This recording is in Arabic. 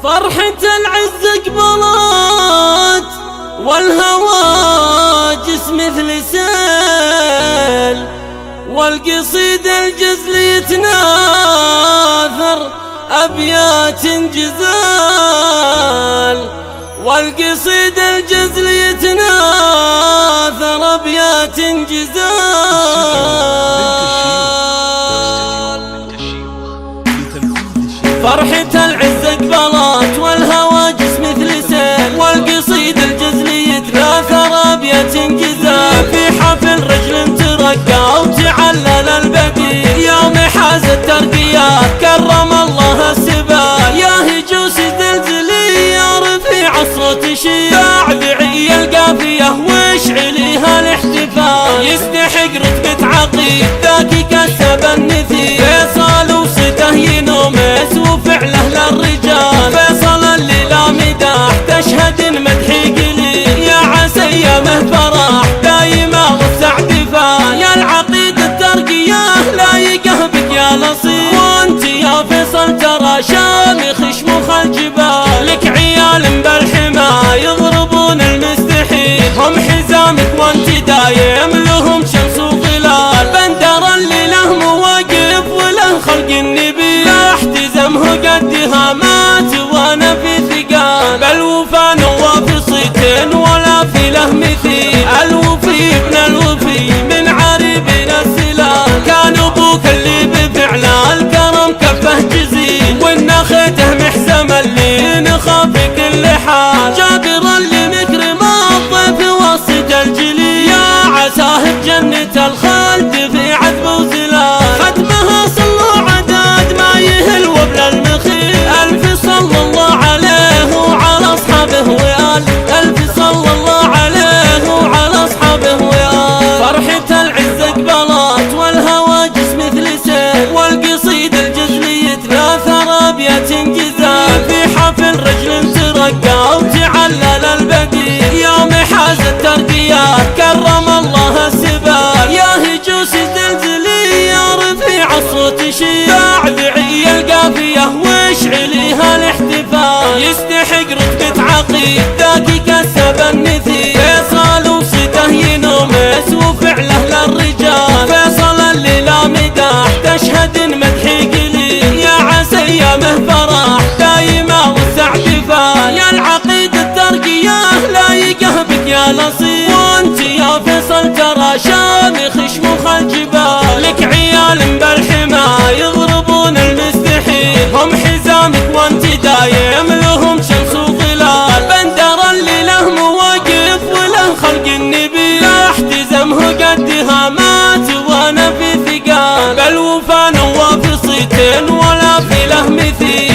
فرحة العز قبلت والهواجس مثل سيل، والقصيد الجزل يتناثر أبيات جزال، والقصيد الجزل يتناثر أبيات جزال. فرحة العز قبلت والهواجس مثل سيل، والقصيد الجزل يتناثر أبيات جزال. في حفل رجل ترقى وتعلل البديع، يوم حاز الترقيات كرم الله السبال. يا هجوس زلزلي يا رفيع الصوت شيل، بعبعي القافية واشعليها الاحتفال. يستحق رتبة عقيد ذاك كسب النثير، فيصل وصته ينومس وفعله للرجال. فيصل الليلة مداح تشهد مدحي قليل، يا عسى ايامه فرح دايما والسعد فال. يا العقيد الترقية لايقه بك يا لصيق، وانت يا فيصل ترى شامخ شموخ الجبال. لك عيال بالحما يضربون المستحيل، هم حزامك وانت دايم لهم شمس وظلال. بندر الليله مواقف وله خلق النبي، لا احتزمه قدها مات وانا في ثقال. بالوفا نواف صيت ولا في له مثيل، الوفي ابن الوفي من عريبنا السلال. كان ابوك اللي بفعله الكرم كفه جزيل، والنخيته محزم اللي نخاف في كل حال. جابر اللي مكرم الضيف وسط الجليل، يا عساه بجنة الخلد في عذب وزلال. ختمها صلوا عداد ما يهل وبلا المخيل، ألف صلى الله عليه وعلى أصحابه وآل. ألف صلى الله عليه وعلى أصحابه وآل. فرحة العز قبلت والهواجس مثل سيل، والقصيد الجزلي يتناثر أبيات جزال. في حفل رجل ترقى وتعلل البديع، يوم حاز الترقيات كرم الله السبال. يا هجوس زلزلي يا رفيع الصوت شيل، بعبعي القافية واشعليها الاحتفال. يستحق رتبة عقيد ذاك كسب النثير، فيصل وصته ينومس وفعله للرجال. فيصل الليلة مداح تشهد مدحي قليل، يا عسى ايامه فرح دايما والسعد فال. يا العقيد الترقية لايقه بك يا لصيق، وانت يا فيصل ترى شامخ شموخ الجبال. لك عيال بالحما يضربون المستحيل، هم حزامك وانت دايم لهم شمس وظلال. بندر الليله مواقف وله خلق النبي، لا احتزمه قدها مات وانا في ثقال. بالوفا نواف صيت ولا في له مثيل،